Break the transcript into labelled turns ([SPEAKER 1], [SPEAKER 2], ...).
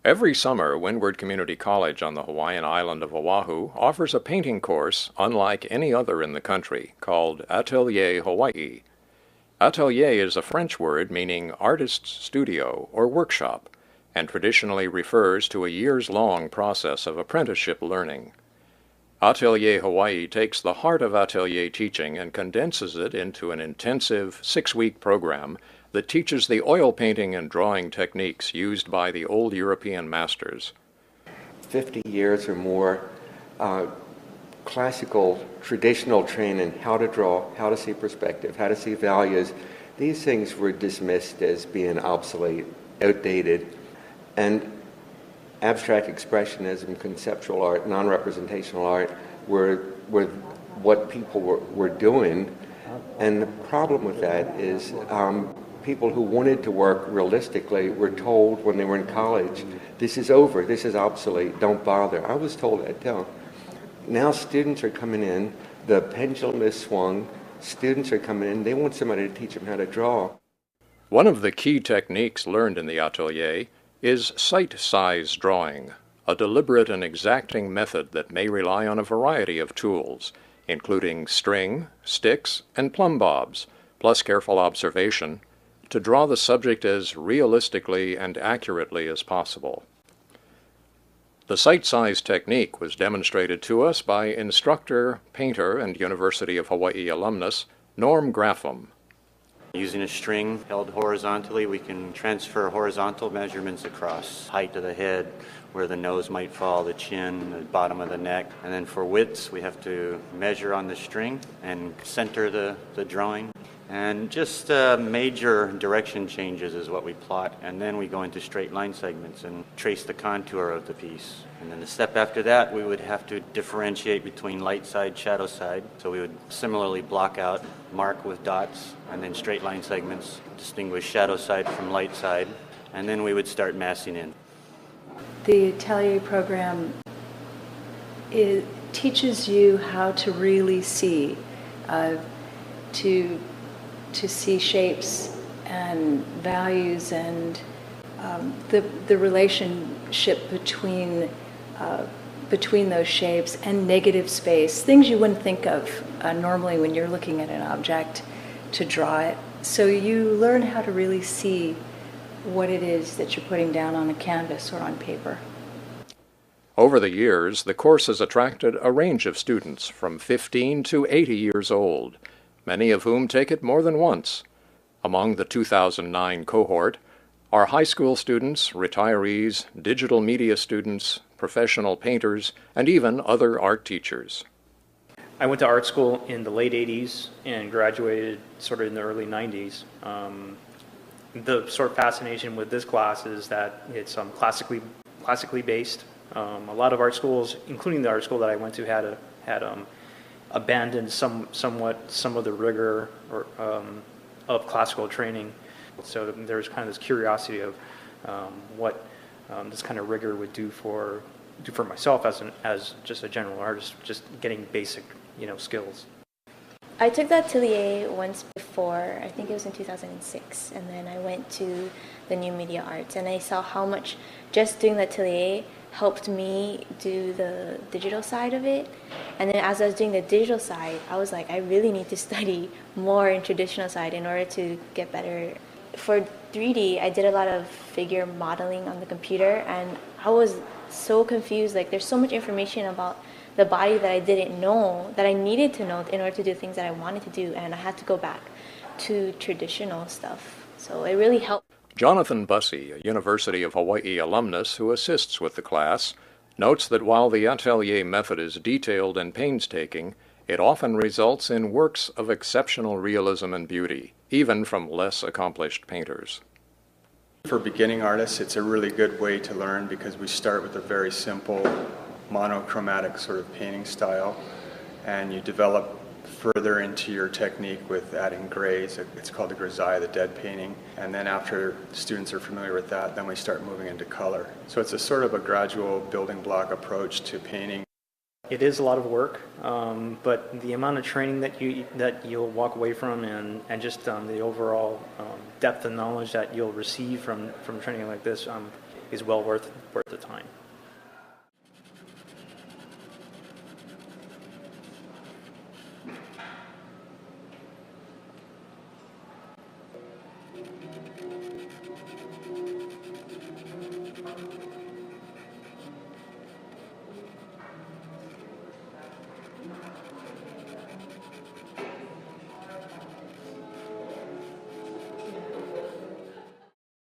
[SPEAKER 1] Every summer, Windward Community College on the Hawaiian island of Oahu offers a painting course unlike any other in the country called Atelier Hawai'i. Atelier is a French word meaning artist's studio or workshop, and traditionally refers to a years-long process of apprenticeship learning. Atelier Hawaii takes the heart of atelier teaching and condenses it into an intensive 6-week program that teaches the oil painting and drawing techniques used by the old European masters.
[SPEAKER 2] 50 years or more classical, traditional training, how to draw, how to see perspective, how to see values, these things were dismissed as being obsolete, outdated, and abstract expressionism, conceptual art, non-representational art were what people were doing. And the problem with that is people who wanted to work realistically were told when they were in college, this is over, this is obsolete, don't bother. I was told that too. Now students are coming in, the pendulum is swung, students are coming in, they want somebody to teach them how to draw.
[SPEAKER 1] One of the key techniques learned in the atelier is sight-size drawing, a deliberate and exacting method that may rely on a variety of tools, including string, sticks, and plumb bobs, plus careful observation, to draw the subject as realistically and accurately as possible. The Sightsize Technique was demonstrated to us by instructor, painter, and University of Hawaii alumnus Norm Graffam.
[SPEAKER 3] Using a string held horizontally, we can transfer horizontal measurements across height of the head, where the nose might fall, the chin, the bottom of the neck. And then for widths, we have to measure on the string and center the drawing. And just major direction changes is what we plot. And then we go into straight line segments and trace the contour of the piece. And then the step after that, we would have to differentiate between light side, shadow side. So we would similarly block out, mark with dots, and then straight line segments, distinguish shadow side from light side. And then we would start massing in.
[SPEAKER 4] The Atelier program, it teaches you how to really see, to see shapes and values and the relationship between those shapes and negative space, things you wouldn't think of normally when you're looking at an object to draw it. So you learn how to really see what it is that you're putting down on a canvas or on paper.
[SPEAKER 1] Over the years, the course has attracted a range of students from 15 to 80 years old, many of whom take it more than once. Among the 2009 cohort are high school students, retirees, digital media students, professional painters, and even other art teachers.
[SPEAKER 5] I went to art school in the late 80s and graduated sort of in the early 90s. The sort of fascination with this class is that it's classically based. A lot of art schools, including the art school that I went to, had abandoned somewhat some of the rigor of classical training. So there's kind of this curiosity of what this kind of rigor would do for myself as just a general artist, just getting basic skills.
[SPEAKER 6] I took the atelier once before, I think it was in 2006, and then I went to the New Media Arts, and I saw how much just doing the atelier helped me do the digital side of it. And then as I was doing the digital side, I was like, I really need to study more in traditional side in order to get better. For 3D, I did a lot of figure modeling on the computer, and I was so confused. Like, there's so much information about the body that I didn't know, that I needed to know in order to do things that I wanted to do, and I had to go back to traditional stuff. So it really helped.
[SPEAKER 1] Jonathan Bussey, a University of Hawaii alumnus who assists with the class, notes that while the atelier method is detailed and painstaking, it often results in works of exceptional realism and beauty, even from less accomplished painters.
[SPEAKER 7] For beginning artists, it's a really good way to learn because we start with a very simple monochromatic sort of painting style, and you develop further into your technique with adding grays. It's called the grisaille, the dead painting. And then after students are familiar with that, then we start moving into color. So it's a sort of a gradual building block approach to painting.
[SPEAKER 5] It is a lot of work, but the amount of training that you'll walk away from, and just the overall depth of knowledge that you'll receive from training like this, is well worth the time.